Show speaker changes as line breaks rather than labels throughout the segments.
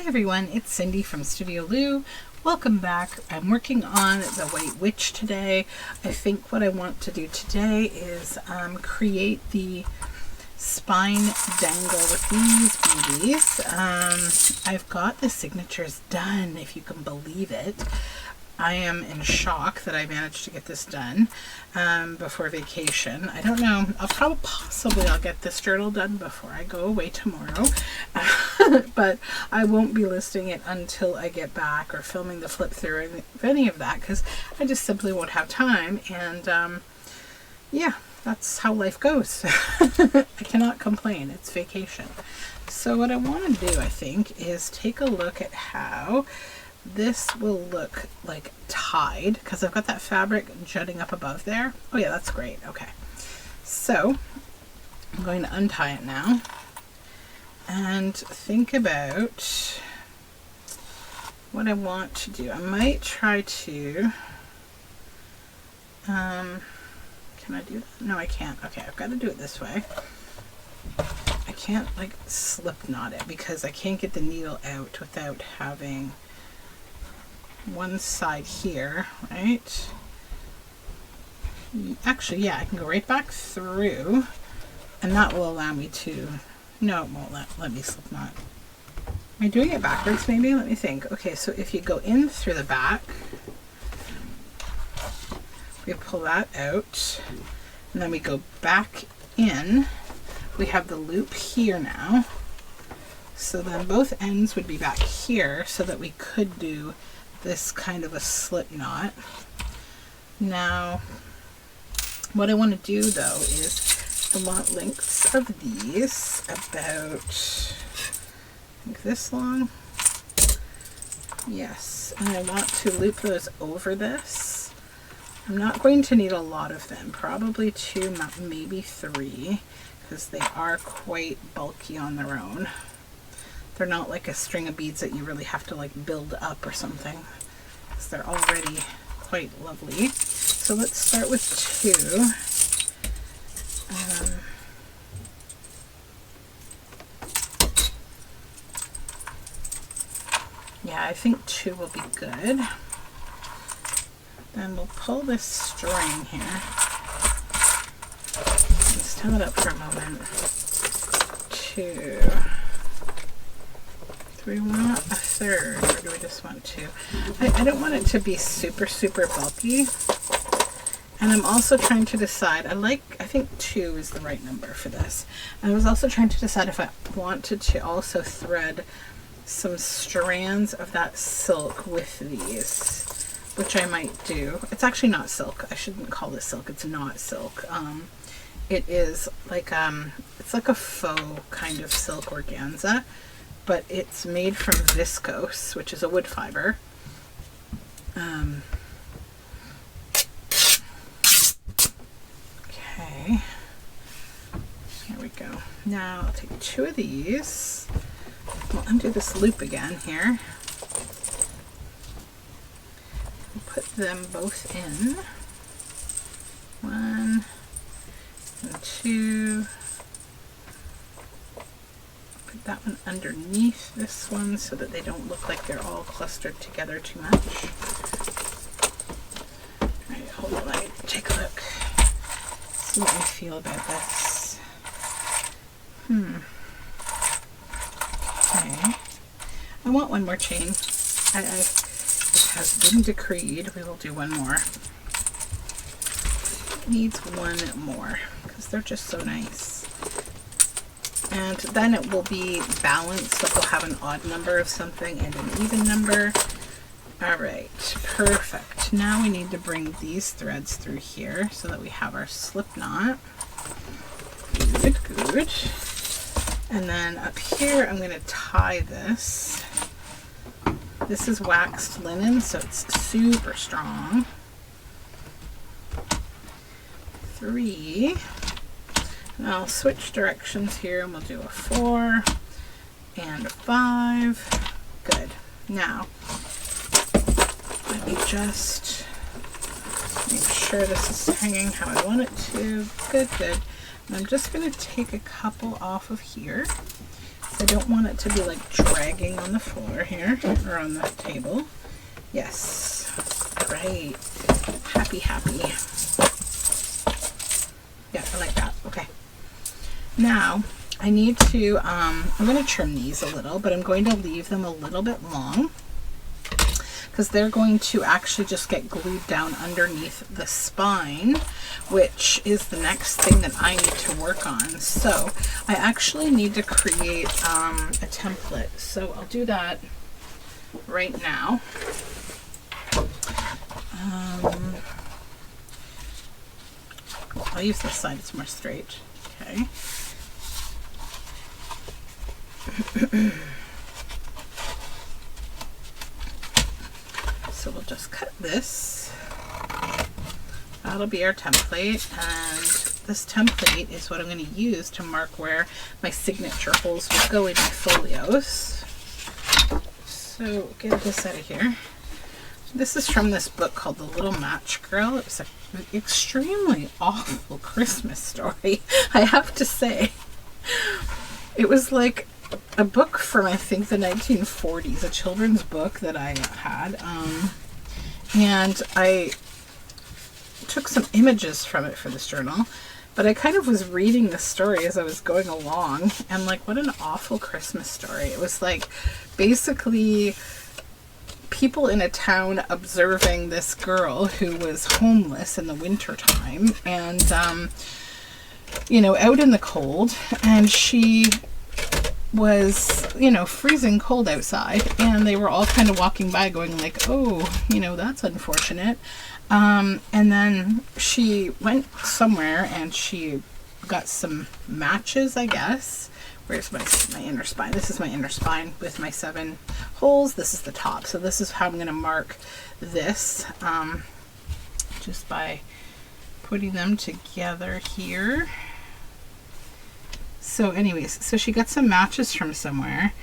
Hi everyone, it's Cindy from Studioloo. Welcome back. I'm working on the White Witch today. I think what I want to do today is create the spine dangle with these beauties. I've got the signatures done, if you can believe it. I am in shock that I managed to get this done before vacation. I don't know, I'll get this journal done before I go away tomorrow, but I won't be listing it until I get back or filming the flip through of any of that, because I just simply won't have time. And yeah, that's how life goes. I cannot complain, it's vacation. So what I want to do, I think, is take a look at how this will look like tied, because I've got that fabric jutting up above there. Oh yeah, that's great. Okay, so I'm going to untie it now and think about what I want to do. I might try to can I do that? No, I can't. Okay, I've got to do it this way. I can't like slip knot it because I can't get the needle out without having one side here, right? Actually, yeah, I can go right back through, and that will allow me to, no, it won't let me slip knot. Am I doing it backwards maybe? Let me think. Okay, so if you go in through the back, we pull that out, and then we go back in. We have the loop here now, so then both ends would be back here so that we could do this kind of a slip knot. Now, what I want to do though is I want lengths of these about, I think this long. Yes, and I want to loop those over this. I'm not going to need a lot of them, probably 2, maybe 3, because they are quite bulky on their own. They're not like a string of beads that you really have to like build up or something, because they're already quite lovely. So let's start with 2. Yeah, I think 2 will be good. Then we'll pull this string here. Let's tie it up for a moment. 2. Do we want a third, or do we just want 2? I don't want it to be super bulky. And I'm also trying to decide, I think 2 is the right number for this. And I was also trying to decide if I wanted to also thread some strands of that silk with these, which I might do. It's actually not silk. I shouldn't call this silk. It's not silk. It is like, it's like a faux kind of silk organza, but it's made from viscose, which is a wood fiber. Okay, here we go. Now I'll take 2 of these. We'll undo this loop again here. We'll put them both in. 1 and 2. Put that one underneath this one so that they don't look like they're all clustered together too much. Alright, hold on, let me take a look. See what I feel about this. Okay. I want one more chain. It has been decreed. We will do one more. It needs one more because they're just so nice. And then it will be balanced, so we'll have an odd number of something and an even number. All right, perfect. Now we need to bring these threads through here so that we have our slip knot. Good. And then up here, I'm going to tie this. This is waxed linen, so it's super strong. 3. And I'll switch directions here, and we'll do a 4 and a 5. Good. Now, let me just make sure this is hanging how I want it to. Good. And I'm just going to take a couple off of here I don't want it to be like dragging on the floor here or on the table. Yes, great. Happy, happy. Yeah, I like that. Okay. Now I need to, I'm going to trim these a little, but I'm going to leave them a little bit long because they're going to actually just get glued down underneath the spine, which is the next thing that I need to work on. So I actually need to create a template. So I'll do that right now. I'll use this side, it's more straight. Okay. So we'll just cut this. That'll be our template, and this template is what I'm going to use to mark where my signature holes will go in my folios. So get this out of here. This is from this book called The Little Match Girl. It was an extremely awful Christmas story, I have to say. It was like a book from, I think, the 1940s, a children's book that I had. And I took some images from it for this journal, but I kind of was reading the story as I was going along, and like, what an awful Christmas story. It was like basically people in a town observing this girl who was homeless in the winter time, and you know, out in the cold, and she was, you know, freezing cold outside, and they were all kind of walking by going like, oh, you know, that's unfortunate. And then she went somewhere and she got some matches, I guess. Where's my inner spine? This is my inner spine with my 7 holes. This is the top. So this is how I'm going to mark this, just by putting them together here. So anyways, so she got some matches from somewhere,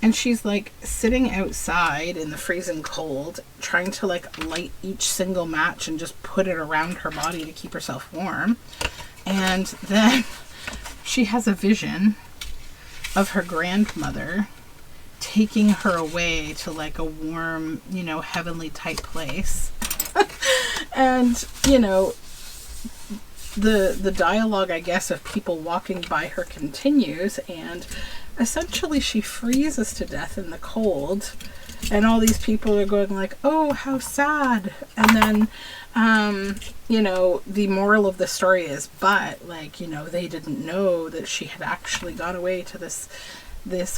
and she's like sitting outside in the freezing cold trying to like light each single match and just put it around her body to keep herself warm. And then she has a vision of her grandmother taking her away to like a warm, you know, heavenly type place. And, you know, the dialogue, I guess, of people walking by her continues, and essentially she freezes to death in the cold, and all these people are going like, oh, how sad. And then you know, the moral of the story is, but like, you know, they didn't know that she had actually gone away to this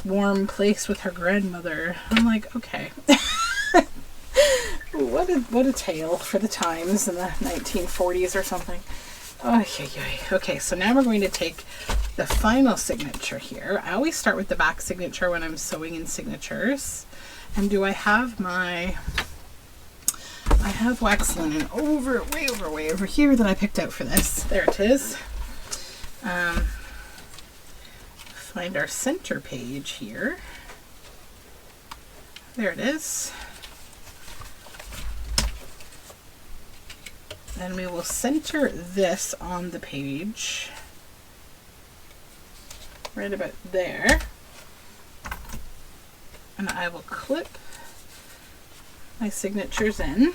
warm place with her grandmother. I'm like, okay. what a tale for the times in the 1940s or something. Okay, so now we're going to take the final signature here. I always start with the back signature when I'm sewing in signatures. And do I have my... I have wax linen way over here that I picked out for this. There it is. Find our center page here. There it is. And we will center this on the page right about there, and I will clip my signatures in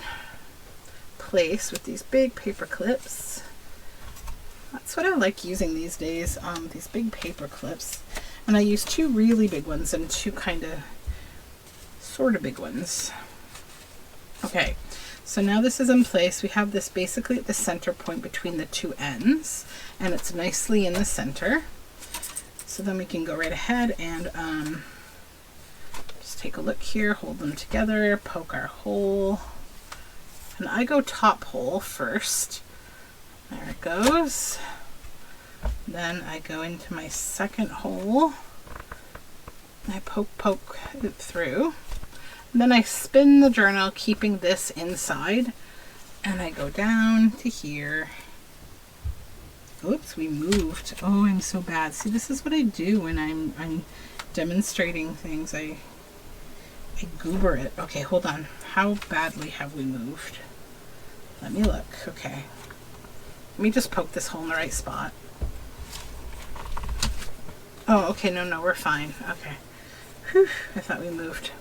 place with these big paper clips. That's what I like using these days, these big paper clips, and I use 2 really big ones and 2 kind of sort of big ones. Okay. So now this is in place. We have this basically at the center point between the 2 ends, and it's nicely in the center. So then we can go right ahead and just take a look here, hold them together, poke our hole. And I go top hole first. There it goes. Then I go into my second hole. I poke it through. And then I spin the journal, keeping this inside, and I go down to here. Oops, we moved. Oh, I'm so bad. See, this is what I do when I'm demonstrating things. I goober it. Okay, hold on. How badly have we moved? Let me look. Okay. Let me just poke this hole in the right spot. Oh, okay, no, we're fine. Okay. Whew, I thought we moved.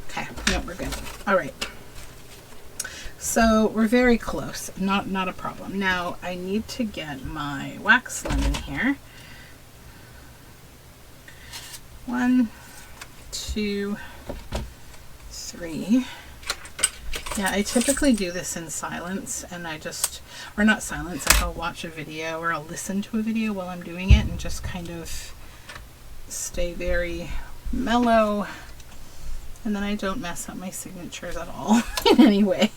Okay, no, we're good. All right. So we're very close. Not a problem. Now I need to get my wax linen here. 1, 2, 3. Yeah, I typically do this in silence, and or not silence, like I'll watch a video or I'll listen to a video while I'm doing it and just kind of stay very mellow, and then I don't mess up my signatures at all in any way,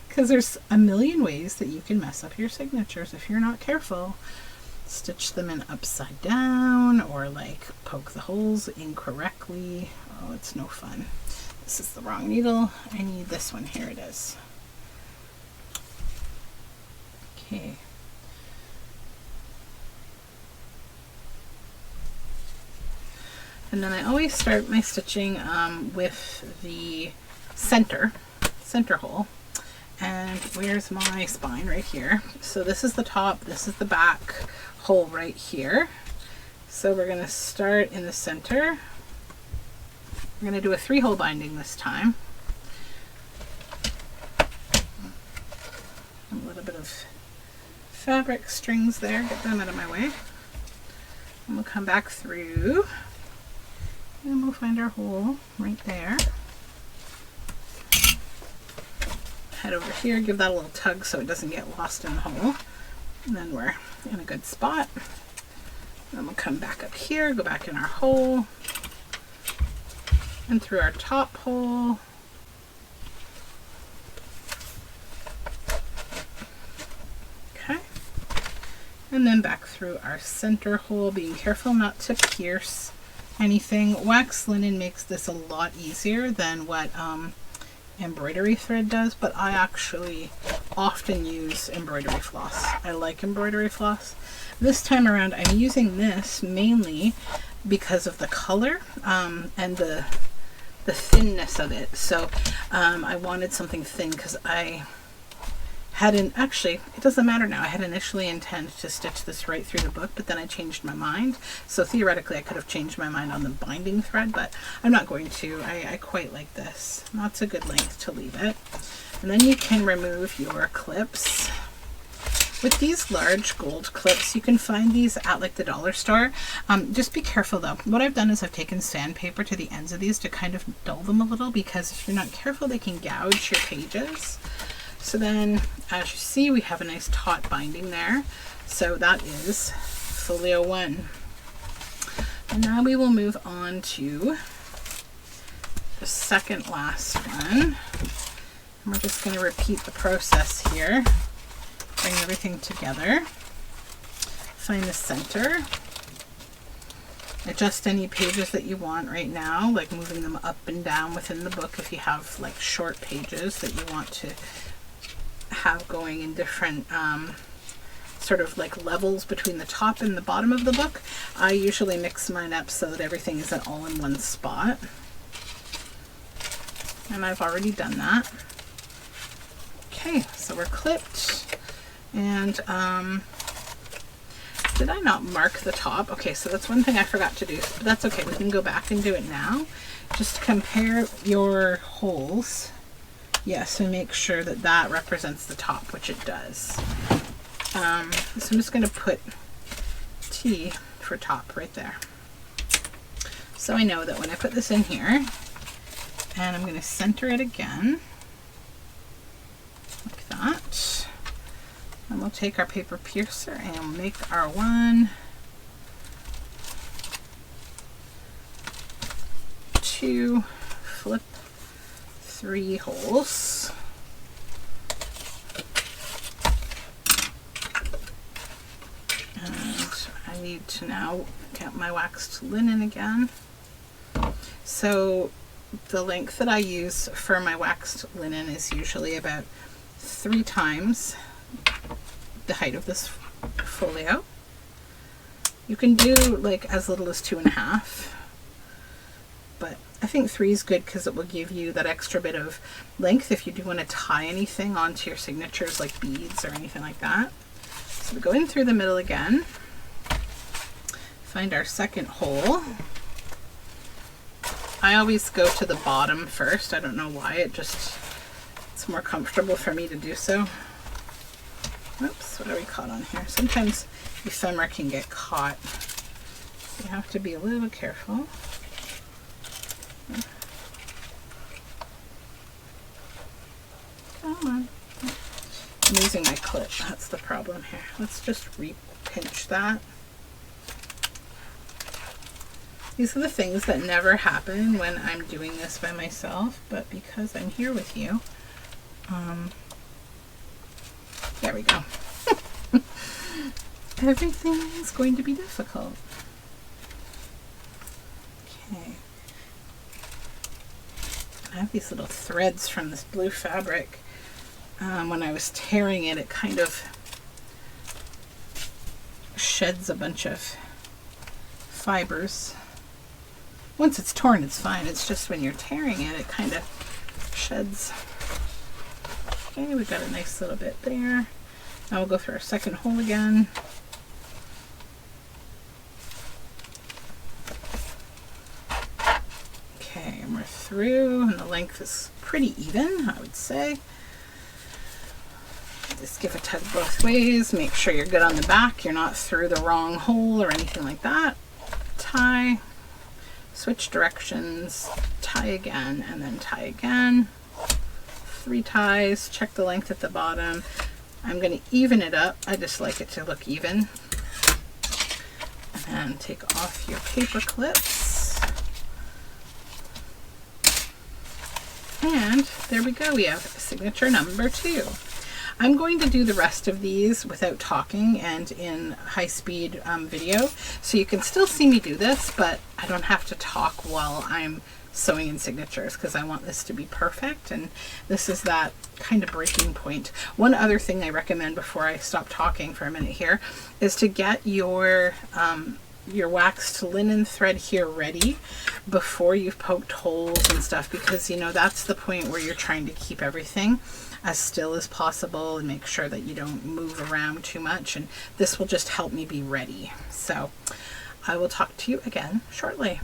because there's a million ways that you can mess up your signatures if you're not careful. Stitch them in upside down, or like poke the holes incorrectly. Oh, it's no fun. This is the wrong needle. I need this one. Here it is. Okay. And then I always start my stitching with the center hole. And where's my spine? Right here. So this is the top, this is the back hole right here. So we're going to start in the center. We're going to do a 3-hole binding this time. A little bit of fabric strings there, get them out of my way. And we'll come back through and we'll find our hole right there. Head over here, give that a little tug so it doesn't get lost in the hole. And then we're in a good spot. Then we'll come back up here, go back in our hole, and through our top hole. Okay. And then back through our center hole, being careful not to pierce anything. Wax linen makes this a lot easier than what embroidery thread does, but I actually often use embroidery floss. I like embroidery floss. This time around I'm using this mainly because of the color and the thinness of it. So I wanted something thin because I hadn't, actually it doesn't matter now, I had initially intended to stitch this right through the book, but then I changed my mind. So theoretically I could have changed my mind on the binding thread, but I'm not going to. I quite like this. That's a good length to leave it. And then you can remove your clips. With these large gold clips, you can find these at like the dollar store. Just be careful though. What I've done is I've taken sandpaper to the ends of these to kind of dull them a little, because if you're not careful they can gouge your pages. So then, as you see, we have a nice taut binding there. So that is folio 1. And now we will move on to the second last one. And we're just going to repeat the process here. Bring everything together. Find the center. Adjust any pages that you want right now, like moving them up and down within the book if you have like short pages that you want to have going in different sort of like levels between the top and the bottom of the book. I usually mix mine up so that everything isn't all in one spot. And I've already done that. Okay, so we're clipped. And did I not mark the top? Okay, so that's one thing I forgot to do, but that's okay. We can go back and do it now. Just compare your holes. Yes, and make sure that that represents the top, which it does. So I'm just going to put T for top right there. So I know that when I put this in here, and I'm going to center it again, like that. And we'll take our paper piercer and make our 1, 2, flip 3 holes. And I need to now get my waxed linen again. So the length that I use for my waxed linen is usually about 3 times the height of this folio. You can do like as little as 2.5, but I think 3 is good because it will give you that extra bit of length if you do want to tie anything onto your signatures like beads or anything like that. So we go in through the middle again, Find our second hole. I always go to the bottom first. I don't know why. It's more comfortable for me to do so. Oops, what are we caught on here? Sometimes ephemera can get caught. You have to be a little careful. Come on. I'm using my clip. That's the problem here. Let's just re-pinch that. These are the things that never happen when I'm doing this by myself, but because I'm here with you, there we go. Everything's going to be difficult. Okay. I have these little threads from this blue fabric. When I was tearing it, it kind of sheds a bunch of fibers. Once it's torn, it's fine. It's just when you're tearing it, it kind of sheds. Okay, we've got a nice little bit there. Now we'll go through our second hole again. Okay, and we're through, and the length is pretty even, I would say. Just give a tug both ways. Make sure you're good on the back. You're not through the wrong hole or anything like that. Tie. Switch directions, tie again, and then tie again. 3 ties, check the length at the bottom. I'm going to even it up. I just like it to look even. And then take off your paper clips. And there we go. We have signature number 2. I'm going to do the rest of these without talking and in high-speed video, so you can still see me do this, but I don't have to talk while I'm sewing in signatures because I want this to be perfect, and this is that kind of breaking point. One other thing I recommend before I stop talking for a minute here is to get your waxed linen thread here ready before you've poked holes and stuff, because you know that's the point where you're trying to keep everything as still as possible and make sure that you don't move around too much, and this will just help me be ready. So I will talk to you again shortly.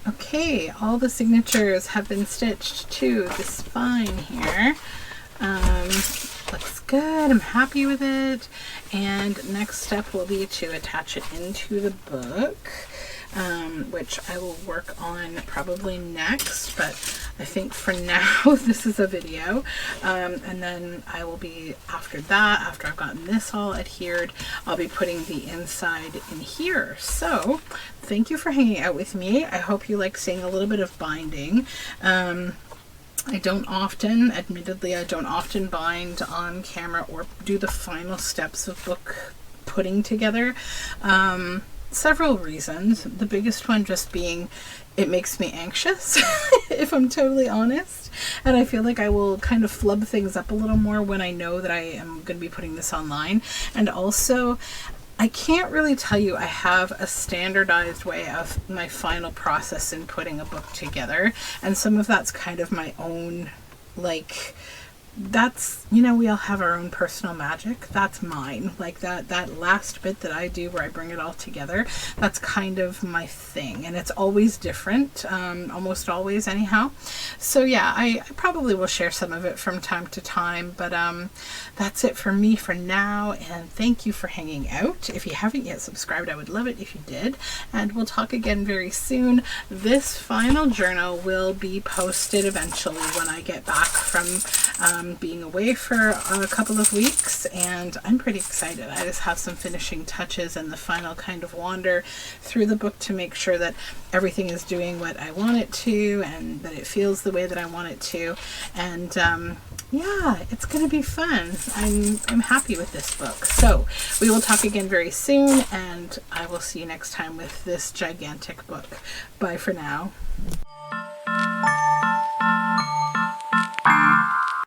Okay, all the signatures have been stitched to the spine here. Looks good. I'm happy with it. And next step will be to attach it into the book, which I will work on probably next, but I think for now this is a video. And then I will be, after that, after I've gotten this all adhered, I'll be putting the inside in here. So thank you for hanging out with me. I hope you like seeing a little bit of binding. I don't often, admittedly, I don't often bind on camera or do the final steps of book putting together. Several reasons. The biggest one just being it makes me anxious, if I'm totally honest. And I feel like I will kind of flub things up a little more when I know that I am going to be putting this online. And also, I can't really tell you I have a standardized way of my final process in putting a book together, and some of that's kind of my own, like, that's, you know, we all have our own personal magic. That's mine. Like that last bit that I do where I bring it all together, that's kind of my thing, and it's always different, almost always anyhow. So yeah, I probably will share some of it from time to time, but that's it for me for now, and thank you for hanging out. If you haven't yet subscribed, I would love it if you did, and we'll talk again very soon. This final journal will be posted eventually when I get back from being away for a couple of weeks, and I'm pretty excited. I just have some finishing touches and the final kind of wander through the book to make sure that everything is doing what I want it to and that it feels the way that I want it to, and yeah, it's gonna be fun. I'm happy with this book. So we will talk again very soon, and I will see you next time with this gigantic book. Bye for now.